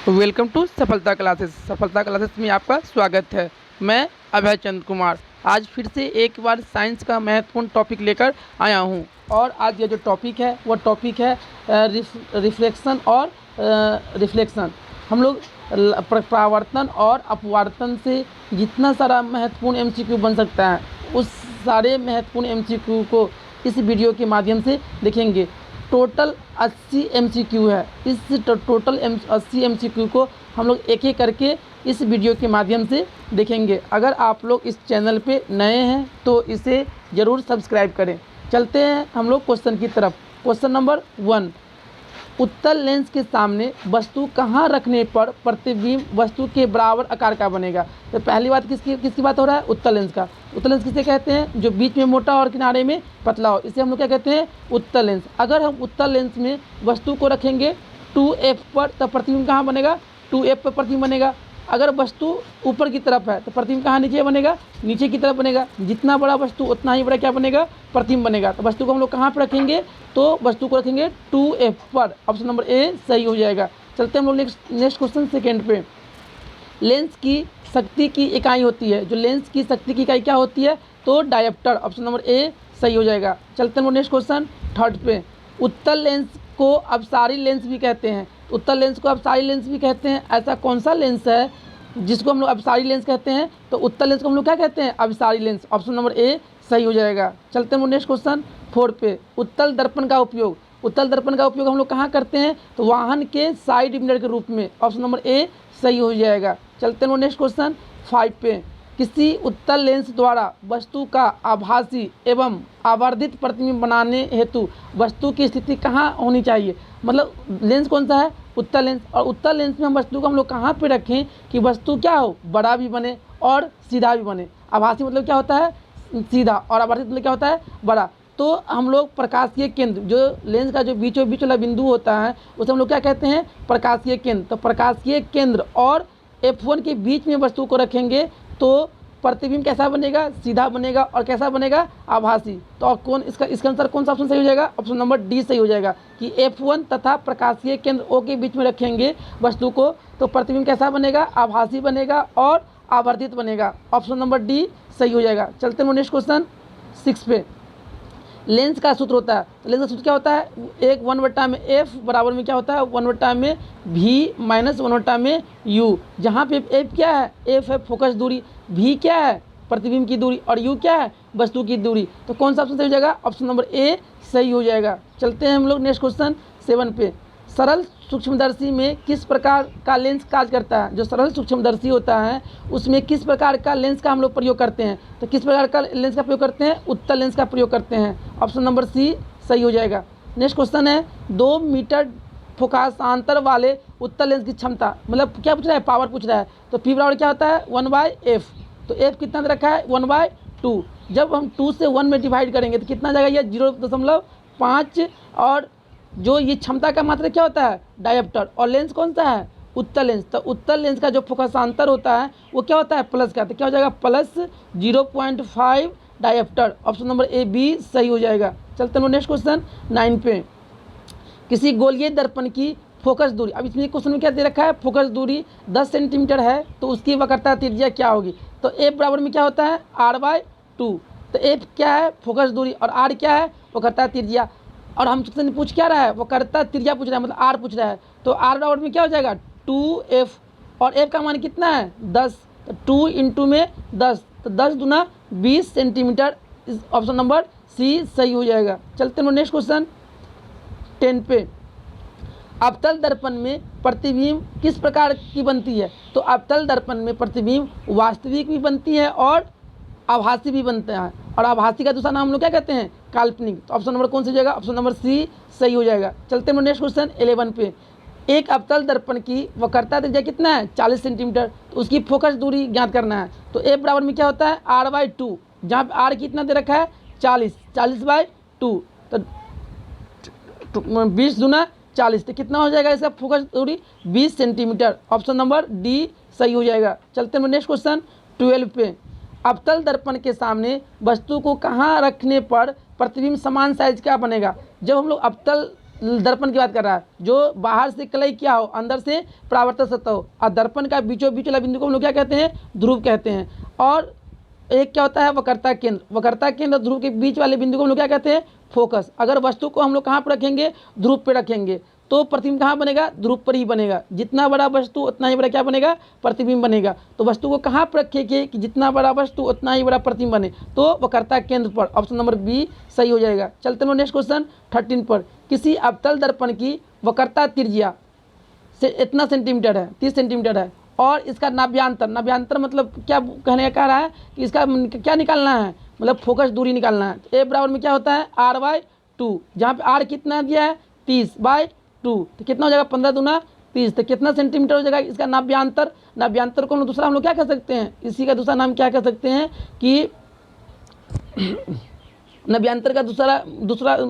Welcome to सफलता classes में आपका स्वागत है। मैं अभय चंद कुमार आज फिर से एक बार साइंस का महत्वपूर्ण टॉपिक लेकर आया हूं और आज ये जो टॉपिक है वो टॉपिक है रिफ्लेक्शन और रिफ्लेक्शन। हम लोग परावर्तन और अपवर्तन से जितना सारा महत्वपूर्ण एमसीक्यू बन सकता है उस सारे महत्वपूर्ण एमसीक्यू को इस वीडियो के माध्यम से देखेंगे। टोटल 80 एमसीक्यू है। इस टोटल 80 एमसीक्यू को हम लोग एक एक करके इस वीडियो के माध्यम से देखेंगे। अगर आप लोग इस चैनल पे नए हैं तो इसे ज़रूर सब्सक्राइब करें। चलते हैं हम लोग क्वेश्चन की तरफ। क्वेश्चन नंबर 1, उत्तल लेंस के सामने वस्तु कहाँ रखने पर प्रतिबिंब वस्तु के बराबर आकार का बनेगा। तो पहली बात किसकी बात हो रहा है? उत्तल लेंस का। उत्तल लेंस किसे कहते हैं? जो बीच में मोटा और किनारे में पतला हो, इसे हम लोग क्या कहते हैं? उत्तल लेंस। अगर हम उत्तल लेंस में वस्तु को रखेंगे 2f पर तो प्रतिबिंब कहाँ बनेगा? 2f पर प्रतिबिंब बनेगा। अगर वस्तु ऊपर की तरफ है तो प्रतिबिंब कहाँ नीचे बनेगा? नीचे की तरफ बनेगा। जितना बड़ा वस्तु उतना ही बड़ा क्या बनेगा? प्रतिबिंब बनेगा। तो वस्तु को हम लोग कहाँ पर रखेंगे? तो वस्तु को रखेंगे 2f पर। ऑप्शन नंबर ए सही हो जाएगा। चलते हम लोग नेक्स्ट क्वेश्चन सेकेंड पे। लेंस की शक्ति की इकाई होती है, जो लेंस की शक्ति की इकाई क्या होती है? तो डायोप्टर। ऑप्शन नंबर ए सही हो जाएगा। चलते हम लोग नेक्स्ट क्वेश्चन थर्ड पे। उत्तल लेंस को अपसारी लेंस भी कहते हैं। उत्तल लेंस को अपसारी लेंस भी कहते हैं। ऐसा कौन सा लेंस है जिसको हम लोग अपसारी लेंस कहते हैं? तो उत्तल लेंस को हम लोग क्या कहते हैं? अपसारी लेंस। ऑप्शन नंबर ए सही हो जाएगा। चलते हैं नेक्स्ट क्वेश्चन 4 पे। उत्तल दर्पण का उपयोग हम लोग कहाँ करते हैं? तो वाहन के साइड मिरर के रूप में। ऑप्शन नंबर ए सही हो जाएगा। चलते हैं नेक्स्ट क्वेश्चन 5 पे। किसी उत्तल लेंस द्वारा वस्तु का आभासी एवं आवर्धित प्रतिबिंब बनाने हेतु वस्तु की स्थिति कहाँ होनी चाहिए? मतलब लेंस कौन सा है? उत्तल लेंस। और उत्तल लेंस में हम वस्तु को हम लोग कहाँ पे रखें कि वस्तु क्या हो? बड़ा भी बने और सीधा भी बने। आभासी मतलब क्या होता है? सीधा। और आवर्धित मतलब क्या होता है? बड़ा। तो हम लोग प्रकाशीय केंद्र, जो लेंस का जो बीचों बीच वाला बिंदु होता है उसे हम लोग क्या कहते हैं? प्रकाशीय केंद्र। तो प्रकाशीय केंद्र और F1 के बीच में वस्तु को रखेंगे तो प्रतिबिंब कैसा बनेगा? सीधा बनेगा। और कैसा बनेगा? आभासी। तो कौन इसका अनुसार कौन सा ऑप्शन सही हो जाएगा? ऑप्शन नंबर डी सही हो जाएगा कि F1 तथा प्रकाशीय केंद्र O के बीच में रखेंगे वस्तु को तो प्रतिबिंब कैसा बनेगा? आभासी बनेगा और आवर्धित बनेगा। ऑप्शन नंबर डी सही हो जाएगा। चलते हैं नेक्स्ट क्वेश्चन 6 पे। लेंस का सूत्र होता है। तो लेंस का सूत्र क्या होता है? एक 1/f बराबर में क्या होता है? 1/v minus 1/u। जहाँ पे f क्या है? f है फोकस दूरी, v क्या है? प्रतिबिंब की दूरी और u क्या है? वस्तु की दूरी। तो कौन सा ऑप्शन सही हो जाएगा? ऑप्शन नंबर ए सही हो जाएगा। चलते हैं हम लोग नेक्स्ट क्वेश्चन 7 पे। सरल सूक्ष्मदर्शी में किस प्रकार का लेंस कार्य करता है? जो सरल सूक्ष्मदर्शी होता है उसमें किस प्रकार का लेंस का हम लोग प्रयोग करते हैं? तो किस प्रकार का लेंस का प्रयोग करते हैं? उत्तल लेंस का प्रयोग करते हैं। ऑप्शन नंबर सी सही हो जाएगा। नेक्स्ट क्वेश्चन है 2 मीटर फोकासांतर वाले उत्तल लेंस की क्षमता, मतलब क्या पूछ रहा है? पावर पूछ रहा है। तो पी बराबर क्या होता है? 1/f। तो f कितना रखा है? 1/2। जब हम 2 से 1 में डिवाइड करेंगे तो कितना जाएगा? ये 0.5। और जो ये क्षमता का मात्रा क्या होता है? डायोप्टर। और लेंस कौन सा है? उत्तल लेंस। तो उत्तल लेंस का जो फोकसांतर होता है वो क्या होता है? प्लस का। तो क्या हो जाएगा? Plus 0.5 dioptre. Option number A B सही हो जाएगा। चलते हैं नेक्स्ट क्वेश्चन 9 पे। किसी गोलीय दर्पण की फोकस दूरी, अब इसमें क्वेश्चन में क्या दे रखा है? फोकस दूरी 10 सेंटीमीटर है तो उसकी वक्रता त्रिज्या क्या होगी? तो f बराबर में क्या होता है? r/2। तो f क्या है? फोकस दूरी। और r क्या है? वक्रता त्रिज्या। और हम पूछ क्या रहा है? वक्रता त्रिज्या पूछ रहा है, मतलब r पूछ रहा है। तो r बराबर में क्या हो जाएगा? 2f। और f का मान कितना है? 10। तो 2 इंटू में 10, तो 10 दूना 20 सेंटीमीटर। ऑप्शन नंबर सी सही हो जाएगा। चलते हैं नेक्स्ट क्वेश्चन 10 पे। अवतल दर्पण में प्रतिबिंब किस प्रकार की बनती है? तो अवतल दर्पण में प्रतिबिंब वास्तविक भी बनती है और आभासी भी बनते हैं। और आभासी का दूसरा नाम हम लोग क्या कहते हैं? काल्पनिक। तो ऑप्शन नंबर कौन सा हो जाएगा? ऑप्शन नंबर सी सही हो जाएगा। चलते हैं नेक्स्ट क्वेश्चन 11 पे। एक अवतल दर्पण की वक्रता त्रिज्या कितना है? 40 सेंटीमीटर। तो उसकी फोकस दूरी ज्ञात करना है। तो f बराबर में क्या होता है? r/2। जहाँ पे r कितना दे रखा है? 40/2। तो 20 दूना 40। तो कितना हो जाएगा इसका फोकस दूरी? 20 सेंटीमीटर। ऑप्शन नंबर डी सही हो जाएगा। चलते हैं नेक्स्ट क्वेश्चन 12 पे। अवतल दर्पण के सामने वस्तु को कहाँ रखने पर प्रतिबिंब समान साइज का बनेगा? जब हम लोग अवतल दर्पण की बात कर रहा है, जो बाहर से कलई क्या हो, अंदर से परावर्तक सतह हो। और दर्पण का बीचों बीच वाला बिंदु को हम लोग क्या कहते हैं, ध्रुव कहते हैं। और एक क्या होता है, वक्रता केंद्र। वक्रता केंद्र और ध्रुव के बीच वाले बिंदु को हम लोग क्या कहते हैं, फोकस। अगर वस्तु को हम लोग कहाँ पर रखेंगे, ध्रुव पे रखेंगे, तो प्रतिबिंब कहाँ बनेगा, ध्रुव पर ही बनेगा। जितना बड़ा वस्तु उतना ही बड़ा क्या बनेगा, प्रतिबिंब बनेगा। तो वस्तु को कहाँ पर रखेंगे कि जितना बड़ा वस्तु उतना ही बड़ा प्रतिबिंब बने, तो वक्रता केंद्र पर। ऑप्शन नंबर बी सही हो जाएगा। चलते हैं नेक्स्ट क्वेश्चन 13 पर। किसी अवतल दर्पण की वक्रता त्रिज्या से इतना सेंटीमीटर है, 30 सेंटीमीटर है, और इसका नाभ्यांतर, नाभ्यांतर मतलब क्या कहने का कह रहा है कि इसका क्या निकालना है, मतलब फोकस दूरी निकालना है। ए बराबर में क्या होता है, r/2, जहाँ पे r कितना दिया है, 30/2, तो कितना हो जाएगा, 15 दूना 30, तो कितना सेंटीमीटर हो जाएगा इसका नाभ्यांतर। नाभ्यांतर को दूसरा हम लोग क्या कह सकते हैं, इसी का दूसरा नाम क्या कह सकते हैं कि नाभ्यांतर का दूसरा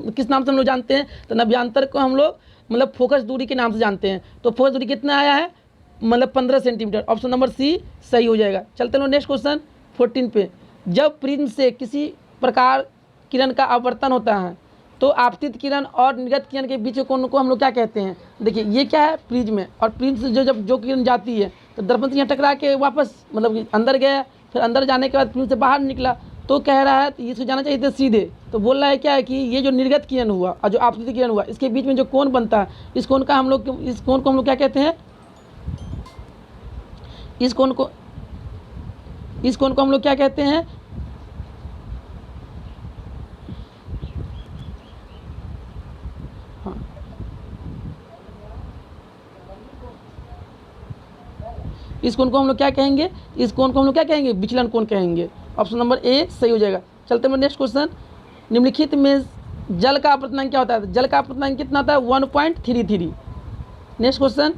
किस नाम से हम लोग जानते हैं, तो नाभ्यांतर को हम लोग मतलब फोकस दूरी के नाम से जानते हैं। तो फोकस दूरी कितना आया है, मतलब 15 सेंटीमीटर। ऑप्शन नंबर सी सही हो जाएगा। चलते हैं नेक्स्ट क्वेश्चन 14 पे। जब प्रिज्म से किसी प्रकार किरण का अपवर्तन होता है, तो आपतित किरण और निर्गत किरण के बीच के कोण को हम लोग क्या कहते हैं। देखिए ये क्या है, प्रिज्म है, और प्रिज्म से जो किरण जाती है, तो दर्पण से यहाँ टकरा के वापस मतलब कि अंदर गया, फिर अंदर जाने के बाद प्रिज्म से बाहर निकला, तो कह रहा है तो इसको जाना चाहिए था सीधे। तो बोल रहा है क्या है कि ये जो निर्गत किरण हुआ और जो आपतित किरण हुआ, इसके बीच में जो कोण बनता है, इस कोण को हम लोग क्या कहते हैं, इस कोण को हम लोग क्या कहते हैं, हाँ, इस कोण को हम लोग क्या कहेंगे, इस कोण को हम लोग क्या कहेंगे, विचलन कोण कहेंगे। ऑप्शन नंबर ए सही हो जाएगा। चलते हैं नेक्स्ट क्वेश्चन। निम्नलिखित में जल का अपवर्तनांक क्या होता है, जल का अपवर्तनांक कितना होता है, 1.33। नेक्स्ट क्वेश्चन,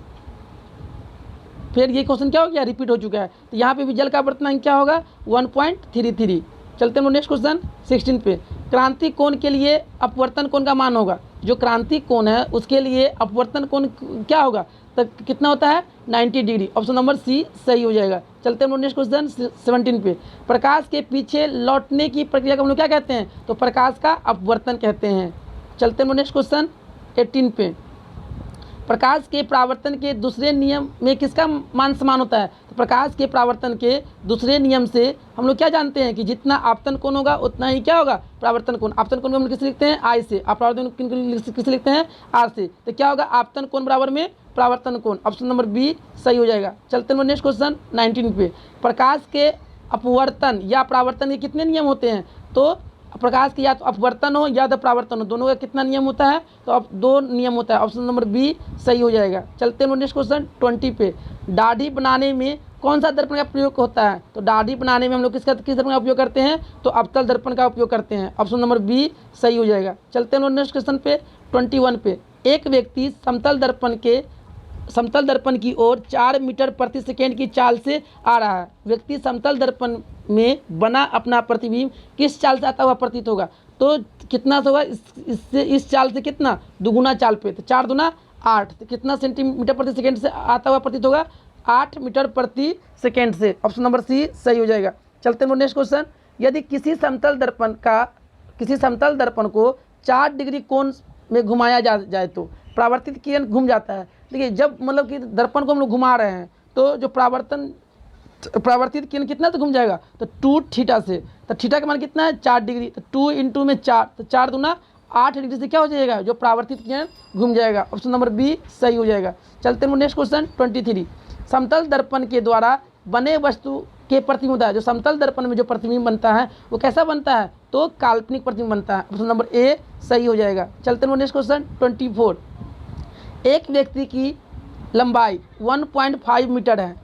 फिर ये क्वेश्चन क्या हो गया, रिपीट हो चुका है, तो यहाँ पे भी जल का अपवर्तनांक क्या होगा, 1.33। चलते हैं नेक्स्ट क्वेश्चन 16 पे। क्रांति कोण के लिए अपवर्तन कोण का मान होगा, जो क्रांति कोण है उसके लिए अपवर्तन कोण क्या होगा, तो कितना होता है, 90 डिग्री। ऑप्शन नंबर सी सही हो जाएगा। चलते हैं नेक्स्ट क्वेश्चन 17 पे। प्रकाश के पीछे लौटने की प्रक्रिया को हम लोग क्या कहते हैं, तो प्रकाश का अपवर्तन कहते हैं। चलते हैं नेक्स्ट क्वेश्चन 18 पे। प्रकाश के परावर्तन के दूसरे नियम में किसका मान समान होता है, तो प्रकाश के परावर्तन के दूसरे नियम से हम लोग क्या जानते हैं कि जितना आपतन कोण होगा उतना ही क्या होगा, परावर्तन कोण। आपतन कोण हम किसे लिखते हैं, आई से, आप परावर्तन किसे लिखते हैं, आर से, तो क्या होगा, आपतन कोण बराबर में परावर्तन कोण। ऑप्शन नंबर बी सही हो जाएगा। चलते हैं नेक्स्ट क्वेश्चन 19 पे। प्रकाश के अपवर्तन या परावर्तन के कितने नियम होते हैं, तो प्रकाश की या तो अपवर्तन हो या तो परावर्तन हो, दोनों का कितना नियम होता है, तो अब 2 नियम होता है। ऑप्शन नंबर बी सही हो जाएगा। चलते हैं नेक्स्ट क्वेश्चन 20 पे। दाढ़ी बनाने में कौन सा दर्पण का प्रयोग होता है, तो दाढ़ी बनाने में हम लोग किस दर्पण का उपयोग करते हैं, तो अवतल दर्पण का उपयोग करते हैं। ऑप्शन नंबर बी सही हो जाएगा। चलते हैं नेक्स्ट क्वेश्चन पे 21 पे। एक व्यक्ति समतल दर्पण की ओर 4 मीटर प्रति सेकेंड की चाल से आ रहा है। व्यक्ति समतल दर्पण में बना अपना प्रतिबिंब किस चाल से आता हुआ प्रतीत होगा, तो कितना होगा, इस चाल से कितना, दुगुना चाल पे, तो 4 दूना 8, तो कितना सेंटीमीटर प्रति सेकेंड से आता हुआ प्रतीत होगा, 8 मीटर प्रति सेकेंड से। ऑप्शन नंबर सी सही हो जाएगा। चलते हैं नेक्स्ट क्वेश्चन। यदि किसी समतल दर्पण को 4 डिग्री कोण में घुमाया जाए तो परावर्तित किरण घूम जाता है। देखिए जब मतलब कि दर्पण को हम लोग घुमा रहे हैं, तो जो परावर्तित किरण कितना तो घूम जाएगा, तो 2 थीटा से, तो थीटा का मान कितना है, 4 डिग्री, तो 2 इंटू में 4, तो 4 दूना 8 डिग्री से क्या हो जाएगा, जो परावर्तित किरण घूम जाएगा। ऑप्शन नंबर बी सही हो जाएगा। चलते हैं नेक्स्ट क्वेश्चन 23। समतल दर्पण के द्वारा बने वस्तु के प्रतिबिंब होता है, जो समतल दर्पण में जो प्रतिबिंब बनता है वो कैसा बनता है, तो काल्पनिक प्रतिबिंब बनता है। ऑप्शन नंबर ए सही हो जाएगा। चलते हैं नेक्स्ट क्वेश्चन 24। एक व्यक्ति की लंबाई 1.5 मीटर है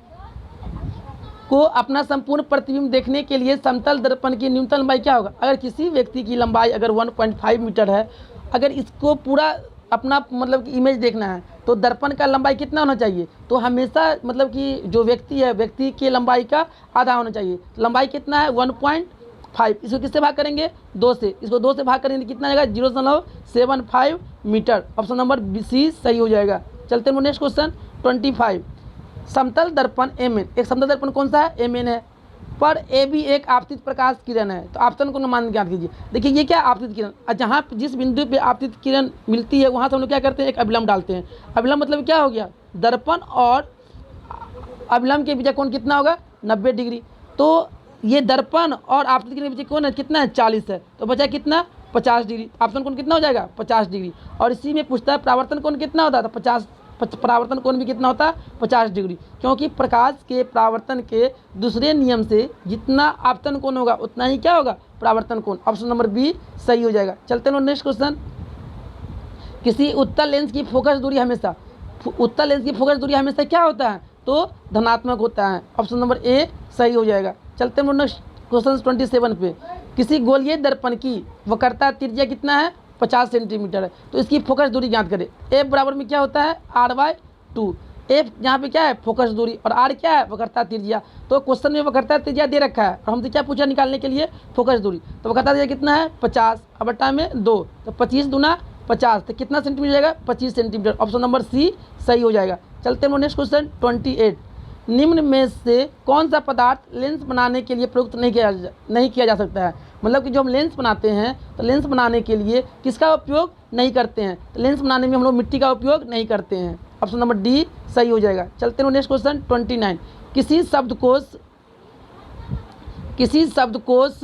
को अपना संपूर्ण प्रतिबिंब देखने के लिए समतल दर्पण की न्यूनतम लंबाई क्या होगा। अगर किसी व्यक्ति की लंबाई अगर 1.5 मीटर है, अगर इसको पूरा अपना मतलब कि इमेज देखना है, तो दर्पण का लंबाई कितना होना चाहिए, तो हमेशा मतलब कि जो व्यक्ति है, व्यक्ति की लंबाई का आधा होना चाहिए। तो लंबाई कितना है 1.5, इसको किससे भाग करेंगे, 2 से, इसको 2 से भाग करेंगे कितना आएगा, 0.75 मीटर। ऑप्शन नंबर सी सही हो जाएगा। चलते हैं नेक्स्ट क्वेश्चन 25। समतल दर्पण एम एन, एक समतल दर्पण कौन सा है, एम एन है, पर ए भी एक आपतित प्रकाश किरण है। तो ऑप्शन को मान ज्ञात कीजिए। देखिए ये क्या आपतित किरण, जहाँ जिस बिंदु पे आपतित किरण मिलती है वहाँ से हम लोग क्या करते हैं, एक अभिलंब डालते हैं। अभिलंब मतलब क्या हो गया, दर्पण और अभिलंब के बीच का कोण कितना होगा, 90 डिग्री। तो ये दर्पण और आपतित किरण के बीच कोण है कितना है, 40 है। तो बचा कितना, 50 डिग्री। ऑप्शन कोण कितना हो जाएगा, 50 डिग्री। और इसी में पूछता है परावर्तन कोण कितना होता है, तो 50 परावर्तन कोण भी कितना होता है, 50 डिग्री। क्योंकि प्रकाश के परावर्तन के दूसरे नियम से जितना आपतन कोण होगा उतना ही क्या होगा, परावर्तन कोण। ऑप्शन नंबर बी सही हो जाएगा। चलते हैं नेक्स्ट क्वेश्चन। किसी उत्तल लेंस की फोकस दूरी हमेशा, उत्तल लेंस की फोकस दूरी हमेशा क्या होता है, तो धनात्मक होता है। ऑप्शन नंबर ए सही हो जाएगा। चलते हैं नेक्स्ट क्वेश्चन 27 पे। किसी गोलीय दर्पण की वक्रता त्रिज्या कितना है, 50 सेंटीमीटर है। तो इसकी फोकस दूरी ज्ञात करें। एफ बराबर में क्या होता है, r/2। एफ यहाँ पे क्या है, फोकस दूरी, और आर क्या है, वक्रता त्रिज्या। तो क्वेश्चन में वक्रता त्रिज्या दे रखा है और हमसे क्या पूछा निकालने के लिए, फोकस दूरी। तो वक्रता त्रिज्या कितना है, 50, अब बटा में 2, तो 25 दूना 50, तो कितना सेंटीमीटर जाएगा, 25 सेंटीमीटर। ऑप्शन नंबर सी सही हो जाएगा। चलते हैं नेक्स्ट क्वेश्चन 28। निम्न में से कौन सा पदार्थ लेंस बनाने के लिए प्रयुक्त नहीं किया जा सकता है। मतलब कि जो हम लेंस बनाते हैं तो लेंस बनाने के लिए किसका उपयोग नहीं करते हैं, तो लेंस बनाने में हम लोग मिट्टी का उपयोग नहीं करते हैं। ऑप्शन नंबर डी सही हो जाएगा। चलते हैं नेक्स्ट क्वेश्चन 29। किसी शब्दकोश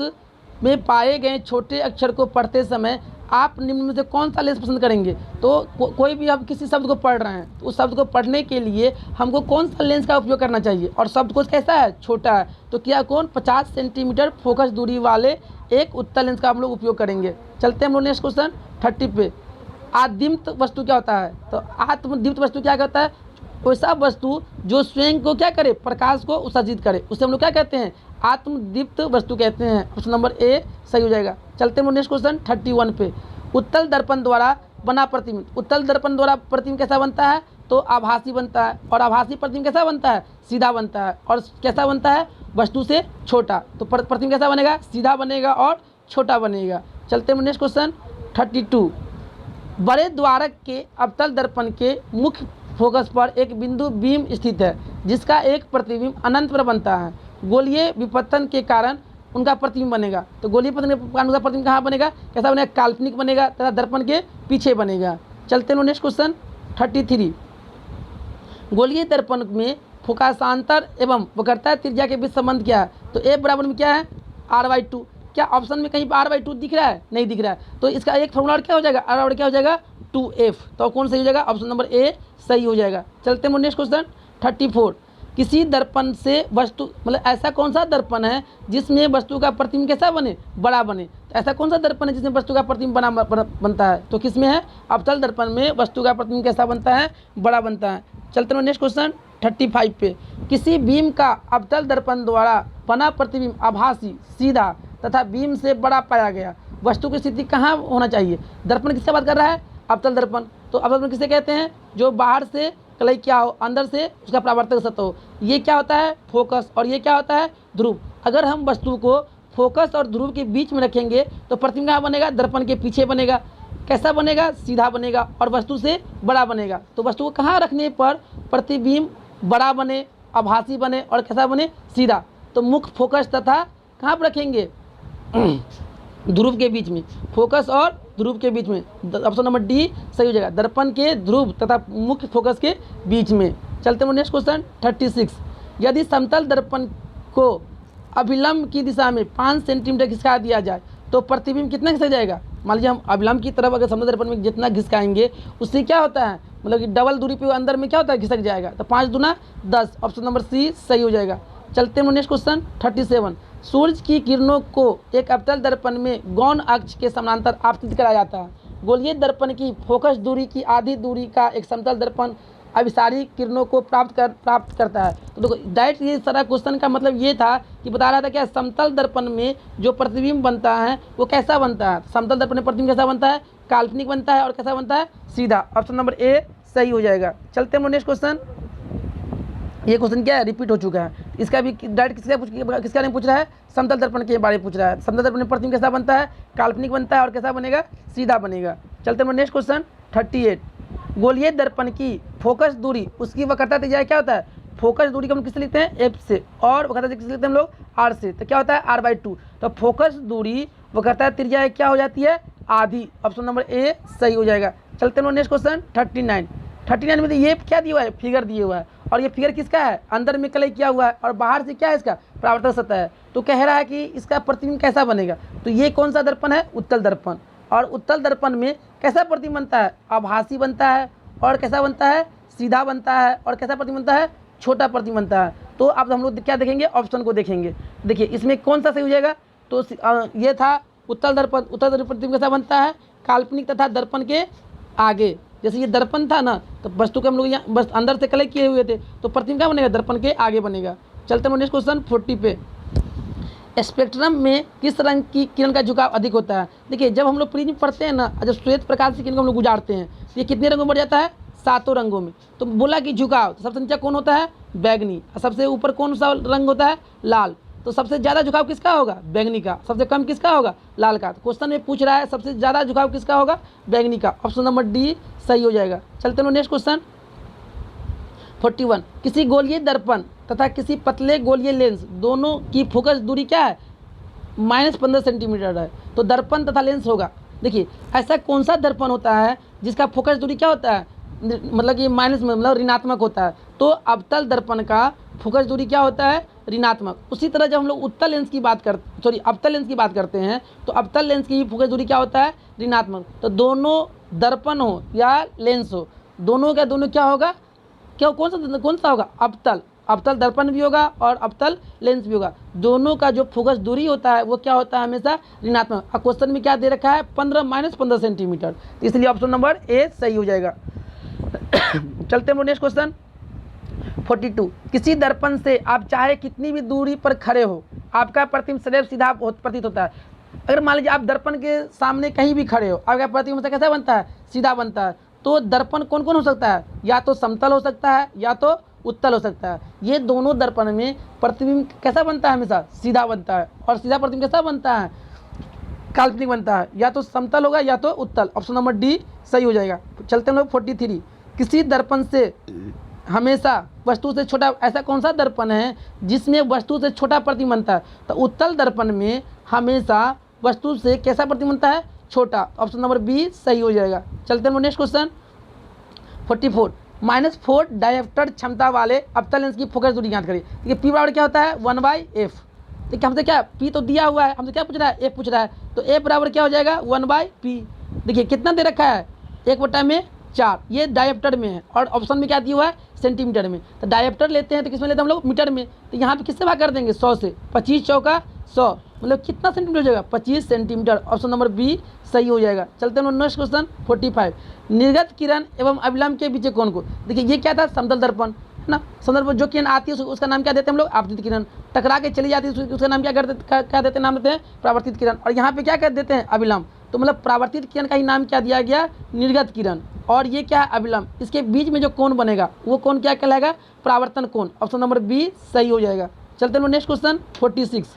में पाए गए छोटे अक्षर को पढ़ते समय आप निम्न में से कौन सा लेंस पसंद करेंगे। तो कोई भी आप किसी शब्द को पढ़ रहे हैं तो उस शब्द को पढ़ने के लिए हमको कौन सा लेंस का उपयोग करना चाहिए, और शब्दकोश कैसा है, छोटा है। तो क्या कौन, 50 सेंटीमीटर फोकस दूरी वाले एक उत्तल लेंस का हम लोग उपयोग करेंगे। चलते हैं हम लोग नेक्स्ट क्वेश्चन 30 पे। आदिम्त वस्तु क्या होता है, तो आत्मदीप्त वस्तु क्या होता है, वैसा वस्तु जो स्वयं को क्या करे, प्रकाश को उत्सर्जित करे, उसे हम लोग क्या कहते हैं, आत्मदीप्त वस्तु कहते हैं। ऑप्शन नंबर ए सही हो जाएगा। चलते हैं नेक्स्ट क्वेश्चन 31 पे। उत्तल दर्पण द्वारा बना प्रतिबिंब, उत्तल दर्पण द्वारा प्रतिबिंब कैसा बनता है, तो आभासी बनता है। और आभासी प्रतिबिंब कैसा बनता है, सीधा बनता है। और कैसा बनता है, वस्तु से छोटा। तो प्रतिबिंब कैसा बनेगा, सीधा बनेगा और छोटा बनेगा। चलते हैं नेक्स्ट क्वेश्चन 32। बड़े द्वारक के अवतल दर्पण के मुख्य फोकस पर एक बिंदु बीम स्थित है जिसका एक प्रतिबिंब अनंत पर बनता है। गोलीय विपतन के कारण उनका प्रतिबिंब बनेगा। तो गोलीय विपतन के कारण उनका प्रतिबिंब कहाँ बनेगा, कैसा बनेगा, काल्पनिक बनेगा तथा दर्पण के पीछे बनेगा। चलते हैं नेक्स्ट क्वेश्चन 33। गोलीय दर्पण में फोकासांतर एवं वक्रता त्रिज्या के बीच संबंध क्या है, तो ए बराबर में क्या है, r/2। क्या ऑप्शन में कहीं r/2 दिख रहा है, नहीं दिख रहा है। तो इसका एक फॉर्मूला क्या हो जाएगा, r बराबर क्या हो जाएगा, 2f। तो कौन सही हो जाएगा, ऑप्शन नंबर ए सही हो जाएगा। चलते हैं नेक्स्ट क्वेश्चन 34। किसी दर्पण से वस्तु, मतलब ऐसा कौन सा दर्पण है जिसमें वस्तु का प्रतिबिंब कैसा बने, बड़ा बने। तो ऐसा कौन सा दर्पण है जिसमें वस्तु का प्रतिबिंब बनता है, तो किसमें है, अवतल दर्पण में वस्तु का प्रतिबिंब कैसा बनता है, बड़ा बनता है। चलते हैं नेक्स्ट क्वेश्चन 35 पे। किसी बीम का अवतल दर्पण द्वारा बना प्रतिबिंब आभासी, सीधा तथा बीम से बड़ा पाया गया। वस्तु की स्थिति कहाँ होना चाहिए, दर्पण किससे बात कर रहा है, अवतल दर्पण। तो अवतल दर्पण किसे कहते हैं, जो बाहर से कलई क्या हो, अंदर से उसका परावर्तक सतह हो। ये क्या होता है, फोकस, और ये क्या होता है, ध्रुव। अगर हम वस्तु को फोकस और ध्रुव के बीच में रखेंगे तो प्रतिबिंब कहाँ बनेगा, दर्पण के पीछे बनेगा। कैसा बनेगा, सीधा बनेगा और वस्तु से बड़ा बनेगा। तो वस्तु को कहाँ रखने पर प्रतिबिंब बड़ा बने, आभासी बने और कैसा बने, सीधा। तो मुख्य फोकस तथा कहाँ पर रखेंगे, ध्रुव के बीच में, फोकस और ध्रुव के बीच में। ऑप्शन नंबर डी सही हो जाएगा, दर्पण के ध्रुव तथा मुख्य फोकस के बीच में। चलते हैं नेक्स्ट क्वेश्चन 36। यदि समतल दर्पण को अभिलंब की दिशा में 5 सेंटीमीटर घिसका दिया जाए तो प्रतिबिंब कितना घिसक जाएगा। मान लीजिए हम अभिलंब की तरफ अगर समतल दर्पण में जितना घिसकाएंगे उससे क्या होता है, मतलब कि डबल दूरी पे अंदर में क्या होता है, घिसक जाएगा। तो 5 दूना 10। ऑप्शन नंबर सी सही हो जाएगा। चलते हैं नेक्स्ट क्वेश्चन 37। सूर्य की किरणों को एक अवतल दर्पण में गौण अक्ष के समानांतर आपतित कराया जाता है। गोलीय दर्पण की फोकस दूरी की आधी दूरी का एक समतल दर्पण अभिसारी किरणों को प्राप्त करता है। तो देखो डायरेक्ट ये सारा क्वेश्चन का मतलब ये था कि बता रहा था क्या, समतल दर्पण में जो प्रतिबिंब बनता है वो कैसा बनता है, समतल दर्पण में प्रतिबिंब कैसा बनता है, काल्पनिक बनता है और कैसा बनता है, सीधा। ऑप्शन नंबर ए सही हो जाएगा। चलते हैं नेक्स्ट क्वेश्चन। ये क्वेश्चन क्या है, रिपीट हो चुका है। इसका भी डायरेक्ट किसका नहीं पूछ रहा है, समतल दर्पण के बारे में पूछ रहा है। समतल दर्पण में प्रतिबिंब कैसा बनता है, काल्पनिक बनता है और कैसा बनेगा, सीधा बनेगा। चलते हैं नेक्स्ट क्वेश्चन 38। गोलीय दर्पण की फोकस दूरी उसकी वक्रता त्रिज्या क्या होता है, फोकस दूरी को हम किससे लिखते हैं, एफ से, और वक्रता किससे लिखते हैं हम लोग, आर से। तो क्या होता है, r/2। तो फोकस दूरी वक्रता त्रिज्या क्या हो जाती है, आधी। ऑप्शन नंबर ए सही हो जाएगा। चलते हैं नेक्स्ट क्वेश्चन 39 में। तो ये क्या दिया हुआ है, फिगर दिया हुआ है, और ये फिगर किसका है, अंदर में कलई किया हुआ है और बाहर से क्या है इसका परावर्तक सतह है। तो कह रहा है कि इसका प्रतिबिंब कैसा बनेगा। तो ये कौन सा दर्पण है, उत्तल दर्पण। और उत्तल दर्पण में कैसा प्रतिबिंब बनता है, आभासी बनता है, और कैसा बनता है, सीधा बनता है, और कैसा प्रतिबिंब बनता है, छोटा प्रतिबिंब बनता है। तो अब हम लोग क्या देखेंगे, ऑप्शन को देखेंगे। देखिए इसमें कौन सा सही हो जाएगा। तो ये था उत्तल दर्पण। उत्तल दर्पण प्रतिबिंब कैसा बनता है, काल्पनिक तथा दर्पण के आगे। जैसे ये दर्पण था ना, तो वस्तु के हम लोग यहाँ बस अंदर से कलेक्ट किए हुए थे, तो प्रतिबिंब क्या बनेगा, दर्पण के आगे बनेगा। चलते हैं नेक्स्ट क्वेश्चन 40 पे। स्पेक्ट्रम में किस रंग की किरण का झुकाव अधिक होता है। देखिए जब हम लोग प्रिज्म पढ़ते हैं ना, जब श्वेत प्रकाश की किरण को हम लोग गुजारते हैं, ये कितने रंगों में बढ़ जाता है, 7 रंगों में। तो बोला कि झुकाव, तो सबसे नीचे कौन होता है, बैगनी, और सबसे ऊपर कौन सा रंग होता है, लाल। तो सबसे ज़्यादा झुकाव किसका होगा, बैगनी का। सबसे कम किसका होगा, लाल का। तो क्वेश्चन में पूछ रहा है सबसे ज़्यादा झुकाव किसका होगा, बैगनी का। ऑप्शन नंबर डी सही हो जाएगा। चलते हैं नेक्स्ट क्वेश्चन 41। किसी गोलीय दर्पण तथा किसी पतले गोलीय लेंस दोनों की फोकस दूरी क्या है, -15 सेंटीमीटर है। तो दर्पण तथा लेंस होगा। देखिए ऐसा कौन सा दर्पण होता है जिसका फोकस दूरी क्या होता है, मतलब कि माइनस में, मतलब ऋणात्मक होता है। तो अवतल दर्पण का फोकस दूरी क्या होता है, ऋणात्मक। उसी तरह जब हम लोग उत्तल लेंस की बात अवतल लेंस की बात करते हैं, तो अवतल लेंस की फोकस दूरी क्या होता है, ऋणात्मक। तो दोनों दर्पण हो या लेंस हो, दोनों का दोनों क्या होगा, क्या कौन सा होगा, अवतल दर्पण भी होगा और अवतल लेंस भी होगा। दोनों का जो फोकस दूरी होता है वो क्या होता है, हमेशा ऋणात्मक। और क्वेश्चन में क्या दे रखा है, 15 सेंटीमीटर। तो इसलिए ऑप्शन नंबर ए सही हो जाएगा। चलते हैं नेक्स्ट क्वेश्चन 42। किसी दर्पण से आप चाहे कितनी भी दूरी पर खड़े हो, आपका प्रतिबिंब सदैव सीधा प्रतीत होता है। अगर मान लीजिए आप दर्पण के सामने कहीं भी खड़े हो, आपका प्रतिबिंब कैसा बनता है, सीधा बनता है। तो दर्पण कौन कौन हो सकता है, या तो समतल हो सकता है या तो उत्तल हो सकता है। ये दोनों दर्पण में प्रतिबिंब कैसा बनता है, हमेशा सीधा बनता है। और सीधा प्रतिबिंब कैसा बनता है, काल्पनिक बनता है, या तो समतल होगा या तो उत्तल। ऑप्शन नंबर डी सही हो जाएगा। चलते हैं लोग 43। किसी दर्पण से हमेशा वस्तु से छोटा, ऐसा कौन सा दर्पण है जिसमें वस्तु से छोटा प्रतिबिंब बनता है। तो उत्तल दर्पण में हमेशा वस्तु से कैसा प्रतिबिंब बनता है, छोटा। ऑप्शन नंबर बी सही हो जाएगा। चलते हैं नेक्स्ट क्वेश्चन 44। -4 डायोप्टर क्षमता वाले अवतल लेंस की फोकस दूरी ज्ञात करिए। देखिए पी बराबर क्या होता है, 1/f। देखिए हमसे क्या, पी तो दिया हुआ है, हमसे क्या पूछ रहा है, एफ पूछ रहा है। तो एफ बराबर क्या हो जाएगा, 1/p। देखिए कितना दे रखा है, 1/4। ये डायोप्टर में है, और ऑप्शन में क्या दिया हुआ है, सेंटीमीटर में। तो डायोप्टर लेते हैं तो किसमें लेते हैं हम लोग, मीटर में। तो यहाँ पे किससे भाग कर देंगे, 100 से। 25 चौका 100, मतलब कितना सेंटीमीटर हो जाएगा, 25 सेंटीमीटर। ऑप्शन नंबर बी सही हो जाएगा। चलते हैं नेक्स्ट क्वेश्चन 45। निर्गत किरण एवं अभिलंब के बीच कौन को। देखिए ये क्या था, समतल दर्पण है ना। समतल दर्पण जो किरण आती है उसका नाम क्या देते हैं हम लोग, आपतित किरण। टकरा के चली जाती है उसका नाम क्या देते हैं, नाम देते हैं परावर्तित किरण। और यहाँ पे क्या कर देते हैं, अभिलंब। तो मतलब परावर्तित किरण का ही नाम क्या दिया गया, निर्गत किरण। और ये क्या है, अभिलंब। इसके बीच में जो कोण बनेगा वो कोण क्या कहलाएगा, परावर्तन कोण। ऑप्शन नंबर बी सही हो जाएगा। चलते हैं नेक्स्ट क्वेश्चन 46।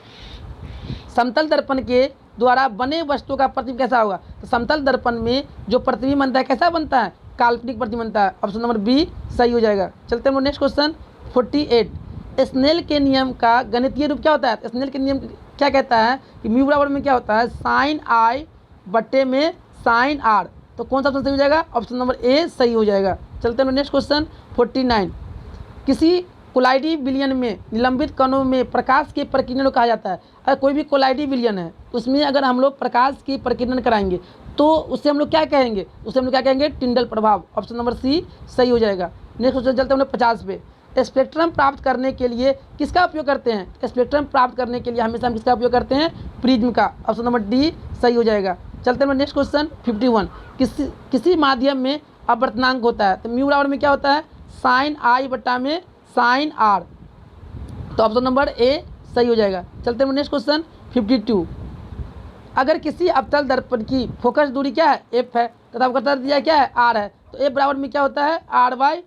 समतल दर्पण के द्वारा बने वस्तु का प्रतिबिंब कैसा होगा। तो समतल दर्पण में जो प्रतिबिंब बनता है कैसा बनता है, काल्पनिक प्रतिबिंब बनता है। ऑप्शन नंबर बी सही हो जाएगा। चलते हैं नेक्स्ट क्वेश्चन 48। स्नेल के नियम का गणितीय रूप क्या होता है। स्नेल के नियम क्या कहता है कि म्यू बराबर में क्या होता है, साइन आई बट्टे में साइन आर। तो कौन सा ऑप्शन सही हो जाएगा, ऑप्शन नंबर ए सही हो जाएगा। चलते हैं नेक्स्ट क्वेश्चन 49। किसी कोलाइडी विलयन में निलंबित कणों में प्रकाश के प्रकीर्णन को कहा जाता है। अगर कोई भी कोलाइडी विलयन है उसमें अगर हम लोग प्रकाश की प्रकीर्णन कराएंगे तो उससे हम लोग क्या कहेंगे, टिंडल प्रभाव। ऑप्शन नंबर सी सही हो जाएगा। नेक्स्ट क्वेश्चन चलते हैं 50 पे। स्पेक्ट्रम प्राप्त करने के लिए किसका उपयोग करते हैं। स्पेक्ट्रम प्राप्त करने के लिए हमेशा हम किसका उपयोग करते हैं, प्रिज्म का। ऑप्शन नंबर डी सही हो जाएगा। चलते हैं नेक्स्ट क्वेश्चन 51। किसी माध्यम में अपवर्तनांक होता है। तो म्यू बराबर में क्या होता है, साइन आई बट्टा में साइन आर। तो ऑप्शन नंबर ए सही हो जाएगा। चलते हैं नेक्स्ट क्वेश्चन 52। अगर किसी अवतल दर्पण की फोकस दूरी क्या है, एफ है, तथा वक्रता दिया क्या है, आर है। तो एफ बराबर में क्या होता है, r/2।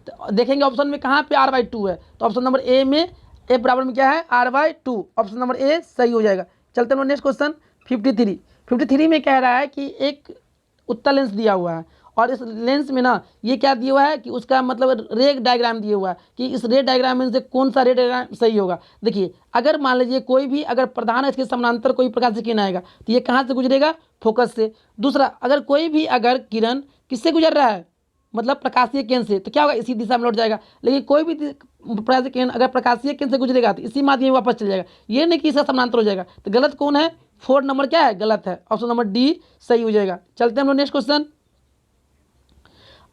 तो देखेंगे ऑप्शन में कहाँ पे r/2 है। तो ऑप्शन नंबर ए में एफ बराबर में क्या है, r/2। ऑप्शन नंबर ए सही हो जाएगा। चलते हैं नेक्स्ट क्वेश्चन 53 में कह रहा है कि एक उत्तल लेंस दिया हुआ है और इस लेंस में ना ये क्या दिया हुआ है कि उसका मतलब रे डायग्राम दिया हुआ है कि इस रे डायग्राम में से कौन सा रे डायग्राम सही होगा। देखिए अगर मान लीजिए कोई भी अगर प्रधान इसके समानांतर कोई प्रकाश किरण आएगा तो ये कहाँ से गुजरेगा, फोकस से। दूसरा अगर कोई भी अगर किरण किससे गुजर रहा है, मतलब प्रकाशीय केंद्र से, तो क्या होगा, इसी दिशा में लौट जाएगा। लेकिन कोई भी प्रकाशीय केंद्र अगर प्रकाशीय केंद्र से गुजरेगा तो इसी माध्यम में वापस चल जाएगा, ये नहीं कि इसका समानांतर हो जाएगा। तो गलत कौन है, 4 नंबर क्या है, गलत है, ऑप्शन नंबर डी सही हो जाएगा। चलते हैं हम लोग नेक्स्ट क्वेश्चन।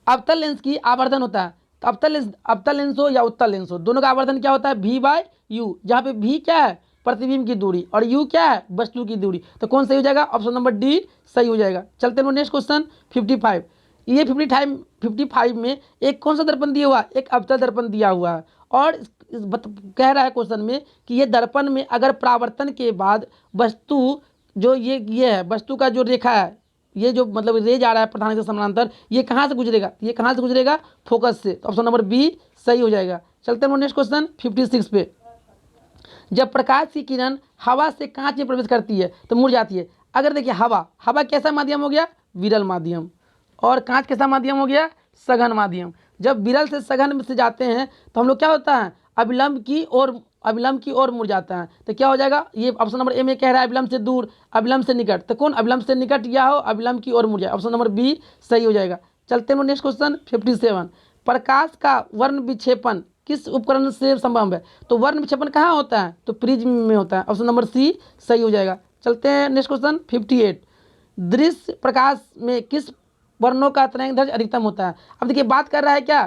अवतल लेंस की आवर्धन होता है, तो अवतल लेंस हो या उत्तल लेंस हो, दोनों का आवर्धन क्या होता है, v/u, जहाँ पे v क्या है, प्रतिबिंब की दूरी, और u क्या है, वस्तु की दूरी। तो कौन सही हो जाएगा, ऑप्शन नंबर डी सही हो जाएगा। चलते हैं नेक्स्ट क्वेश्चन 55। ये 55 में एक कौन सा दर्पण दिया हुआ है, एक अवतल दर्पण दिया हुआ है। और कह रहा है क्वेश्चन में कि ये दर्पण में अगर परावर्तन के बाद वस्तु जो ये है, वस्तु का जो रेखा है, ये जो मतलब रे जा रहा है प्रधान के समानांतर, ये कहाँ से गुजरेगा, ये कहाँ से गुजरेगा, फोकस से। तो ऑप्शन नंबर बी सही हो जाएगा। चलते हैं नेक्स्ट क्वेश्चन 56 पे। जब प्रकाश की किरण हवा से कांच में प्रवेश करती है तो मुड़ जाती है। अगर देखिए हवा कैसा माध्यम हो गया, विरल माध्यम, और कांच कैसा माध्यम हो गया, सघन माध्यम। जब विरल से सघन में से जाते हैं तो हम लोग क्या होता है, अविलंब की ओर मुड़ जाता है। तो क्या हो जाएगा, ये ऑप्शन नंबर ए में कह रहा है अविलंब से दूर, अविलंब से निकट, तो कौन अविलंब से निकट या हो अविलंब की ओर मुड़ जाए, ऑप्शन नंबर बी सही हो जाएगा। चलते हैं नेक्स्ट क्वेश्चन 57। प्रकाश का वर्ण विक्षेपण किस उपकरण से संभव है, तो वर्ण विक्षेपण कहाँ होता है, तो प्रिज्म में होता है, ऑप्शन नंबर सी सही हो जाएगा। चलते हैं नेक्स्ट क्वेश्चन 58। दृश्य प्रकाश में किस वर्णों का तरंगदैर्घ्य अधिकतम होता है। अब देखिए बात कर रहा है क्या,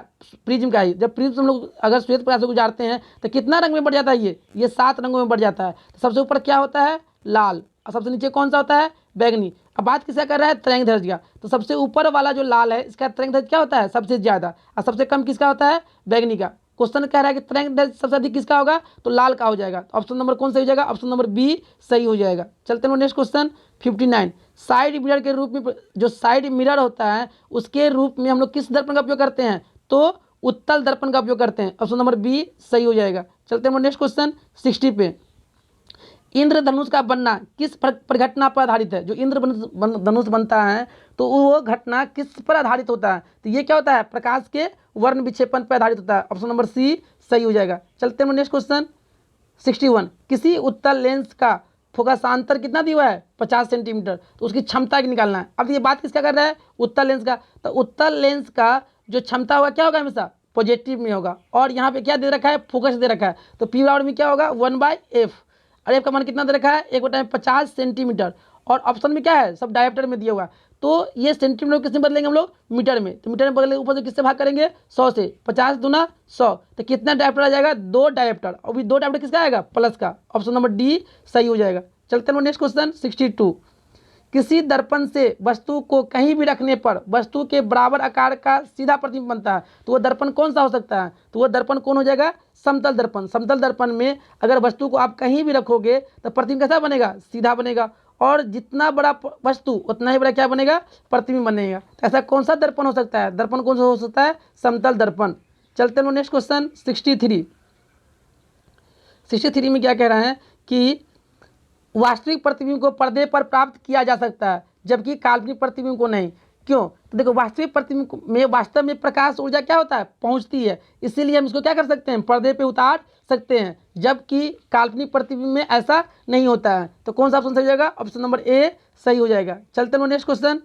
प्रिज्म का ही। जब प्रिज्म हम लोग अगर श्वेत प्रकाश से गुजारते हैं तो कितना रंग में बढ़ जाता है, ये 7 रंगों में बढ़ जाता है। तो सबसे ऊपर क्या होता है, लाल, और सबसे नीचे कौन सा होता है, बैगनी। अब बात किसका कर रहा है, तरंगदैर्घ्य का। तो सबसे ऊपर वाला जो लाल है इसका तरंगदैर्घ्य क्या होता है, सबसे ज़्यादा, और सबसे कम किसका होता है, बैगनी का। क्वेश्चन कह रहा है कि तरंगदैर्घ्य सबसे अधिक किसका होगा, तो लाल का हो जाएगा। ऑप्शन नंबर कौन सही हो जाएगा, ऑप्शन नंबर बी सही हो जाएगा। चलते हैं नेक्स्ट क्वेश्चन 59। साइड मिरर के रूप में, जो साइड मिरर होता है उसके रूप में हम लोग किस दर्पण का उपयोग करते हैं, तो उत्तल दर्पण का उपयोग करते हैं, ऑप्शन नंबर बी सही हो जाएगा। चलते हैं नेक्स्ट क्वेश्चन 60 पे। इंद्रधनुष का बनना किस परिघटना पर आधारित है। जो इंद्रधनुष बनता है तो वो घटना किस पर आधारित होता है, तो ये क्या होता है, प्रकाश के वर्ण विक्षेपण पर आधारित होता है, ऑप्शन नंबर सी सही हो जाएगा। चलते हैं नेक्स्ट क्वेश्चन 61। किसी उत्तल लेंस का फोकसांतर कितना दिया हुआ है, 50 सेंटीमीटर, तो उसकी क्षमता निकालना है। अब ये बात किसका कर रहा है, उत्तल लेंस का। तो उत्तल लेंस का जो क्षमता होगा क्या होगा, हमेशा पॉजिटिव में होगा। और यहाँ पे क्या दे रखा है, फोकस दे रखा है, तो पी बराबर में क्या होगा, 1/f। और एफ का मान कितना दे रखा है, 1/50 सेंटीमीटर। और ऑप्शन में क्या है, सब डायप्टर में दिया हुआ है। तो ये सेंटीमीटर किस में बदलेंगे हम लोग, मीटर में। तो मीटर में बदलेंगे, ऊपर से किससे भाग करेंगे, 100 से, 50 दूना 100, तो कितना डायप्टर आ जाएगा, 2 डायप्टर। और भी 2 डायप्टर किसका आएगा, प्लस का, ऑप्शन नंबर डी सही हो जाएगा। चलते हैं नेक्स्ट क्वेश्चन 62। किसी दर्पण से वस्तु को कहीं भी रखने पर वस्तु के बराबर आकार का सीधा प्रतिबिंब बनता है, तो वो दर्पण कौन सा हो सकता है, तो वो दर्पण कौन हो जाएगा, समतल दर्पण। समतल दर्पण में अगर वस्तु को आप कहीं भी रखोगे तो प्रतिबिंब कैसा बनेगा, सीधा बनेगा। और जितना बड़ा वस्तु उतना ही बड़ा क्या बनेगा, प्रतिबिंब बनेगा। तो ऐसा कौन सा दर्पण हो सकता है, दर्पण कौन सा हो सकता है, समतल दर्पण। चलते हैं नेक्स्ट क्वेश्चन 63 में क्या कह रहे हैं कि वास्तविक प्रतिबिंब को पर्दे पर प्राप्त किया जा सकता है जबकि काल्पनिक प्रतिबिंब को नहीं। क्यों, तो देखो वास्तविक प्रतिबिंब में वास्तव में प्रकाश ऊर्जा क्या होता है, पहुंचती है, इसीलिए हम इसको क्या कर सकते हैं, पर्दे पे उतार सकते हैं, जबकि काल्पनिक प्रतिबिंब में ऐसा नहीं होता है। तो कौन सा ऑप्शन सही हो जाएगा, ऑप्शन नंबर ए सही हो जाएगा। चलते हैं नेक्स्ट क्वेश्चन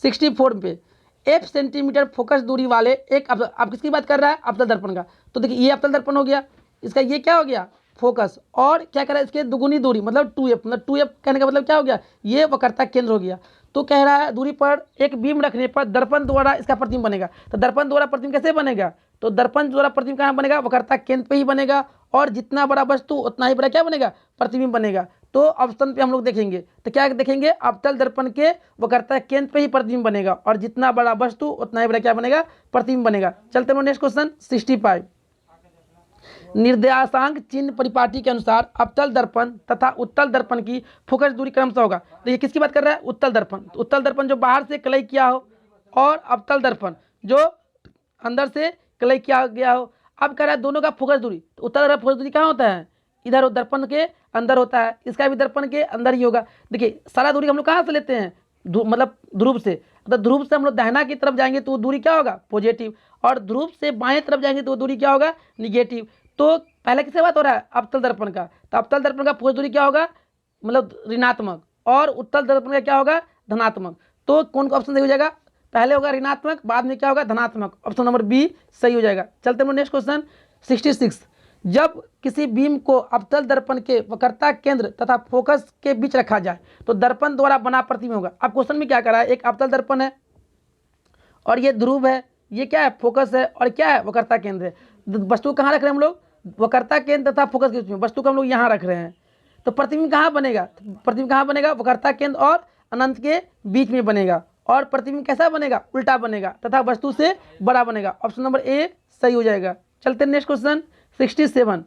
64 पे। f सेंटीमीटर फोकस दूरी वाले एक आप किसकी बात कर रहा है, अवतल दर्पण का। तो देखिए ये अवतल दर्पण हो गया, इसका ये क्या हो गया, फोकस। और क्या कह रहा है, इसके दुगुनी दूरी मतलब 2f, मतलब 2f कहने का मतलब क्या हो गया, ये वक्रता केंद्र हो गया। तो कह रहा है दूरी पर एक बीम रखने पर दर्पण द्वारा इसका प्रतिबिंब बनेगा। तो दर्पण द्वारा प्रतिबिंब कैसे बनेगा, तो दर्पण द्वारा प्रतिबिंब कहाँ बनेगा, वक्रता केंद्र पे ही बनेगा। और जितना बड़ा वस्तु उतना ही बड़ा क्या बनेगा, प्रतिबिंब बनेगा। तो ऑप्शन पे हम लोग देखेंगे तो क्या देखेंगे, अवतल दर्पण के वक्रता केंद्र पे ही प्रतिबिंब बनेगा, और जितना बड़ा वस्तु उतना ही बड़ा क्या बनेगा, प्रतिबिंब बनेगा। चलते हैं नेक्स्ट क्वेश्चन 65। निर्देशांक चिन्ह परिपाटी के अनुसार अवतल दर्पण तथा उत्तल दर्पण की फोकस दूरी क्रमशः होगा। तो ये किसकी बात कर रहा है, उत्तल दर्पण। तो उत्तल दर्पण जो बाहर से कलई किया हो, और अवतल दर्पण जो अंदर से कलई किया गया हो। अब कह रहा है दोनों का फोकस दूरी, तो उत्तल दर्पण फोकस दूरी कहाँ होता है, इधर दर्पण के अंदर होता है, इसका भी दर्पण के अंदर ही होगा। देखिए सारा दूरी हम लोग कहाँ से लेते हैं, मतलब ध्रुव से, तो ध्रुव से हम लोग दाहिना की तरफ जाएंगे तो वो दूरी क्या होगा, पॉजिटिव, और ध्रुव से बाएं तरफ जाएंगे तो वो दूरी क्या होगा, निगेटिव। तो पहले किससे बात हो रहा है, अवतल दर्पण का, तो अवतल दर्पण का फोकस दूरी क्या होगा, मतलब ऋणात्मक, और उत्तल दर्पण का क्या होगा, धनात्मक। तो कौन सा ऑप्शन सही हो जाएगा, पहले होगा ऋणात्मक, बाद में क्या होगा, धनात्मक। ऑप्शन नंबर बी सही हो जाएगा। चलते हैं नेक्स्ट क्वेश्चन 66। जब किसी बीम को अवतल दर्पण के वक्रता केंद्र तथा फोकस के बीच रखा जाए तो दर्पण द्वारा बना प्रतिबिंब होगा। अब क्वेश्चन में क्या करा है, एक अवतल दर्पण है और ये ध्रुव है, ये क्या है, फोकस है, और क्या है, वक्रता केंद्र है। वस्तु कहाँ रख रहे हैं हम लोग, वक्रता केंद्र तथा फोकस के बीच में, वस्तु को हम लोग यहाँ रख रहे हैं। तो प्रतिबिंब कहाँ बनेगा, प्रतिबिंब कहाँ बनेगा, वक्रता केंद्र और अनंत के बीच में बनेगा। और प्रतिबिंब कैसा बनेगा, उल्टा बनेगा तथा वस्तु से बड़ा बनेगा। ऑप्शन नंबर ए सही हो जाएगा। चलते हैं नेक्स्ट क्वेश्चन 67।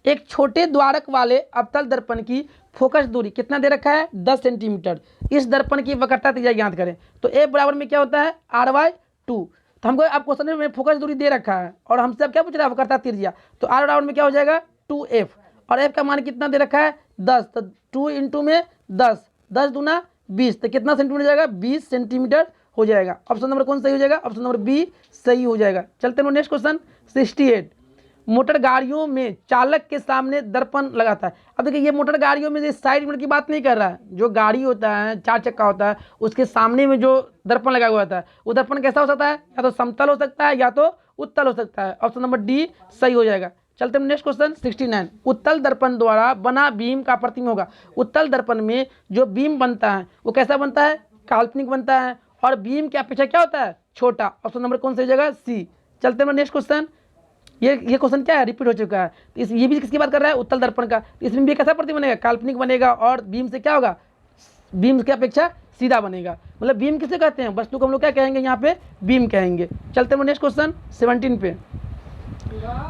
एक छोटे द्वारक वाले अवतल दर्पण की फोकस दूरी कितना दे रखा है, 10 सेंटीमीटर। इस दर्पण की वक्रता त्रिज्या ज्ञात करें। तो ए बराबर में क्या होता है, r/2। तो हमको अब क्वेश्चन में फोकस दूरी दे रखा है और हमसे अब क्या पूछ रहा है, वक्रता त्रिज्या। तो r बराबर में क्या हो जाएगा, 2f, और f का मान कितना दे रखा है, 10। तो 2 इंटू में 10, 10 दूना 20, तो कितना सेंटीमीटर जाएगा, 20 सेंटीमीटर हो जाएगा। ऑप्शन नंबर कौन सही हो जाएगा, ऑप्शन नंबर बी सही हो जाएगा। चलते हैं नेक्स्ट क्वेश्चन 68। मोटर गाड़ियों में चालक के सामने दर्पण लगाता है। अब देखिए ये मोटर गाड़ियों में साइड मिरर की बात नहीं कर रहा है, जो गाड़ी होता है, 4 चक्का होता है, उसके सामने में जो दर्पण लगा हुआ होता है, वो दर्पण कैसा हो सकता है, या तो समतल हो सकता है या तो उत्तल हो सकता है। ऑप्शन नंबर डी सही हो जाएगा। चलते हैं नेक्स्ट क्वेश्चन 69। उत्तल दर्पण द्वारा बना बीम का प्रतिबिंब होगा। उत्तल दर्पण में जो बीम बनता है वो कैसा बनता है, काल्पनिक बनता है, और बीम की अपेक्षा क्या होता है, छोटा। ऑप्शन नंबर कौन सा हो जाएगा, सी। चलते हैं नेक्स्ट क्वेश्चन। ये क्वेश्चन क्या है, रिपीट हो चुका है। ये भी किसकी बात कर रहा है, उत्तल दर्पण का। इसमें भी कैसा प्रतिबिंब बनेगा, काल्पनिक बनेगा, और बीम से क्या होगा, बीम की अपेक्षा सीधा बनेगा। मतलब बीम किसे कहते हैं, वस्तु को हम लोग क्या कहेंगे, यहाँ पे बीम कहेंगे। चलते हैं नेक्स्ट क्वेश्चन 17 पे।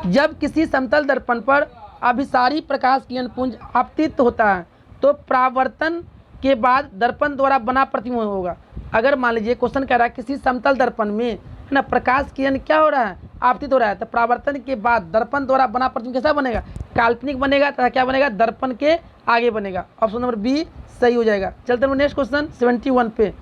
जब किसी समतल दर्पण पर अभिसारी प्रकाश किरण पुंज आपतित होता है तो परावर्तन के बाद दर्पण द्वारा बना प्रतिबिंब होगा। अगर मान लीजिए क्वेश्चन कह रहा है किसी समतल दर्पण में है ना, प्रकाश किरण क्या हो रहा है, आपतित हो रहा है, तो परावर्तन के बाद दर्पण द्वारा बना प्रतिबिंब कैसा बनेगा, काल्पनिक बनेगा तथा क्या बनेगा, दर्पण के आगे बनेगा। ऑप्शन नंबर बी सही हो जाएगा। चलते हैं नेक्स्ट क्वेश्चन 71 पे।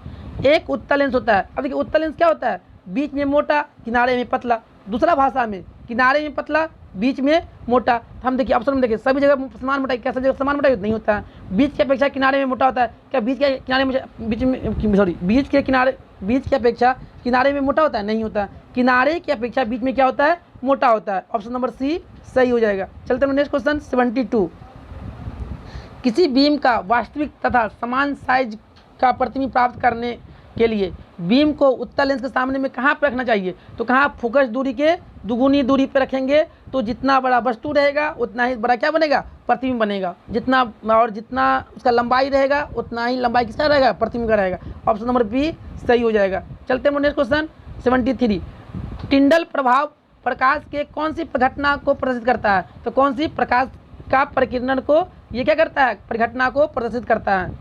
एक उत्तल लेंस होता है। अब देखिए उत्तल लेंस क्या होता है, बीच में मोटा, किनारे में पतला। दूसरा भाषा में किनारे में पतला, बीच में मोटा। हम देखिए ऑप्शन में देखिए सभी जगह समान मोटाई, क्या सब जगह समान मोटाई नहीं होता है। बीच की अपेक्षा किनारे में मोटा होता है। क्या बीच के किनारे में बीच की अपेक्षा किनारे में मोटा होता है, नहीं होता है। किनारे की अपेक्षा बीच में क्या होता है, मोटा होता है। ऑप्शन नंबर सी सही हो जाएगा। चलते हैं नेक्स्ट क्वेश्चन 72। किसी बीम का वास्तविक तथा समान साइज का प्रतिबिंब प्राप्त करने के लिए बीम को उत्तल लेंस के सामने में कहाँ पर रखना चाहिए, तो कहाँ, फोकस दूरी के दुगुनी दूरी पर रखेंगे। तो जितना बड़ा वस्तु रहेगा उतना ही बड़ा क्या बनेगा, प्रतिबिंब बनेगा। जितना उसका लंबाई रहेगा उतना ही लंबाई किसका रहेगा, प्रतिबिंब का रहेगा। ऑप्शन नंबर बी सही हो जाएगा। चलते हैं नेक्स्ट क्वेश्चन 73। टिंडल प्रभाव प्रकाश के कौन सी घटना को प्रदर्शित करता है, तो कौन सी प्रकाश का परिकिरण को ये क्या करता है, परिघटना को प्रदर्शित करता है।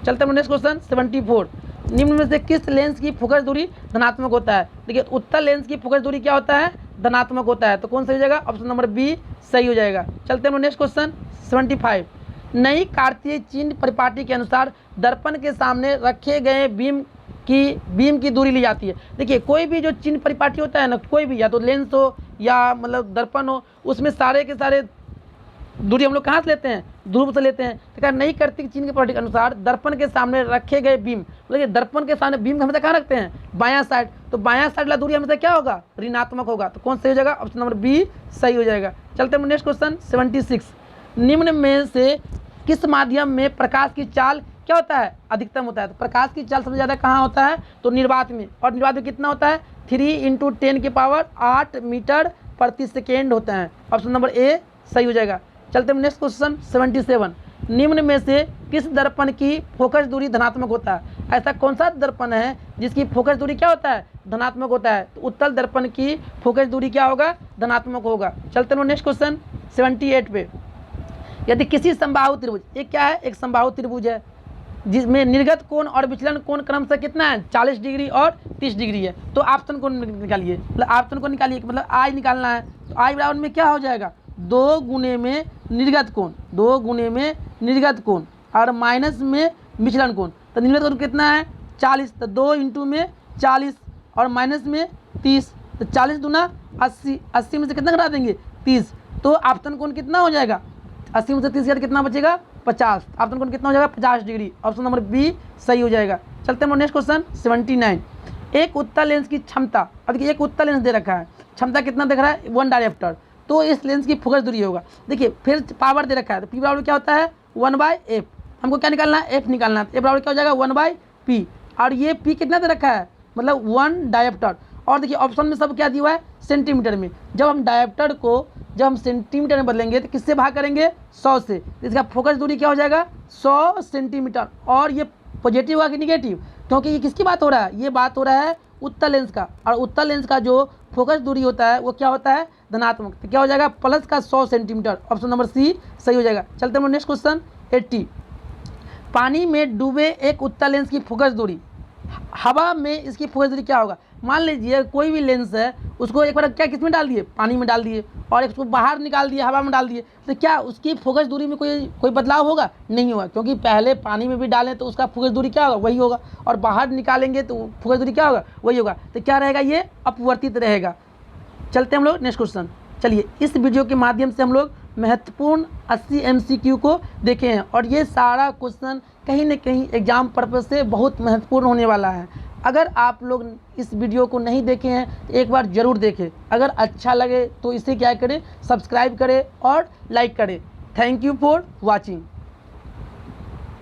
चलते हैं नेक्स्ट क्वेश्चन 74। निम्न में से किस लेंस की फोकस दूरी धनात्मक होता है। देखिए उत्तल लेंस की फोकस दूरी क्या होता है, धनात्मक होता है। तो कौन सही हो जाएगा, ऑप्शन नंबर बी सही हो जाएगा। चलते हैं नेक्स्ट क्वेश्चन 75। नई कार्तीय चिन्ह परिपाटी के अनुसार दर्पण के सामने रखे गए बीम की दूरी ली जाती है। देखिए कोई भी जो चिन्ह परिपाटी होता है ना, कोई भी, या तो लेंस हो या मतलब दर्पण हो, उसमें सारे के सारे दूरी हम लोग कहाँ से लेते हैं, ध्रुव से लेते हैं। तो क्या नई कार्तीय चिन्ह की परिपाटी के अनुसार दर्पण के सामने रखे गए बीम, मतलब दर्पण के सामने बीम हमेशा कहाँ रखते हैं, बायां साइड। तो बायां साइड वाला दूरी हमेशा क्या होगा, ऋणात्मक होगा। तो कौन सही हो जाएगा, ऑप्शन नंबर बी सही हो जाएगा। चलते हैं नेक्स्ट क्वेश्चन 76। निम्न में से किस माध्यम में प्रकाश की चाल क्या होता है, अधिकतम होता है। तो प्रकाश की चाल सबसे ज़्यादा कहाँ होता है, तो निर्वात में। और निर्वात में कितना होता है, 3 × 10⁸ मीटर प्रति सेकेंड होता है। ऑप्शन नंबर ए सही हो जाएगा। चलते हैं नेक्स्ट क्वेश्चन 77। निम्न में से किस दर्पण की फोकस दूरी धनात्मक होता है। ऐसा कौन सा दर्पण है जिसकी फोकस दूरी क्या होता है, धनात्मक होता है। तो उत्तल दर्पण की फोकस दूरी क्या होगा, धनात्मक होगा। चलते हैं नेक्स्ट क्वेश्चन 78 पे। यदि किसी समबाहु त्रिभुज, एक क्या है, एक समबाहु त्रिभुज है जिसमें निर्गत कोण और विचलन कोण क्रमशः कितना है, 40 डिग्री और 30 डिग्री है। तो आपतन कोण निकालिए, मतलब आपतन कोण निकालिए, मतलब आई निकालना है। तो आई बराबर में क्या हो जाएगा, 2 गुने में निर्गत कोण, 2 गुने में निर्गत कोण और माइनस में विचलन कोण। तो निर्मित कोण कितना है 40, तो 2 इंटू में 40 और माइनस में 30, तो 40 दूना 80, 80 में से कितना घटा देंगे 30, तो आपतन कोण कितना हो जाएगा 80 में से 30 कितना बचेगा 50, आपतन कोण कितना हो जाएगा 50 डिग्री। ऑप्शन नंबर बी सही हो जाएगा। चलते हैं नेक्स्ट क्वेश्चन 79। एक उत्तल लेंस की क्षमता, अब देखिए एक उत्तल लेंस दे रखा है, क्षमता कितना दिख रहा है 1 डायरेप्टर, तो इस लेंस की फोकस दूरी होगा। देखिए फिर पावर दे रखा है, तो पी बराबर क्या होता है 1/f, हमको क्या निकालना है एफ निकालना है, ए बराबर क्या हो जाएगा 1/p, और ये पी कितना दे रखा है मतलब 1 डायप्टर। और देखिए ऑप्शन में सब क्या दिया हुआ है सेंटीमीटर में, जब हम डायप्टर को जब हम सेंटीमीटर में बदलेंगे तो किससे भाग करेंगे 100 से, तो इसका फोकस दूरी क्या हो जाएगा 100 सेंटीमीटर। और ये पॉजिटिव होगा कि निगेटिव, क्योंकि ये किसकी बात हो रहा है, ये बात हो रहा है उत्तल लेंस का, और उत्तल लेंस का जो फोकस दूरी होता है वो क्या होता है धनात्मक, तो क्या हो जाएगा प्लस का 100 सेंटीमीटर। ऑप्शन नंबर सी सही हो जाएगा। चलते हैं नेक्स्ट क्वेश्चन 80। पानी में डूबे एक उत्तल लेंस की फोकस दूरी, हवा में इसकी फोकस दूरी क्या होगा। मान लीजिए कोई भी लेंस है, उसको एक बार क्या किस में डाल दिए पानी में डाल दिए, और इसको बाहर निकाल दिए हवा में डाल दिए, तो क्या उसकी फोकस दूरी में कोई बदलाव होगा नहीं होगा, क्योंकि पहले पानी में भी डालें तो उसका फोकस दूरी क्या होगा वही होगा, और बाहर निकालेंगे तो फोकस दूरी क्या होगा वही होगा, तो क्या रहेगा ये अपवर्तित रहेगा। चलते हैं हम लोग नेक्स्ट क्वेश्चन। चलिए इस वीडियो के माध्यम से हम लोग महत्वपूर्ण 80 MCQ को देखे हैं, और ये सारा क्वेश्चन कहीं ना कहीं एग्जाम पर्पज से बहुत महत्वपूर्ण होने वाला है। अगर आप लोग इस वीडियो को नहीं देखे हैं तो एक बार ज़रूर देखें, अगर अच्छा लगे तो इसे क्या करें सब्सक्राइब करें और लाइक करें। Thank you for watching.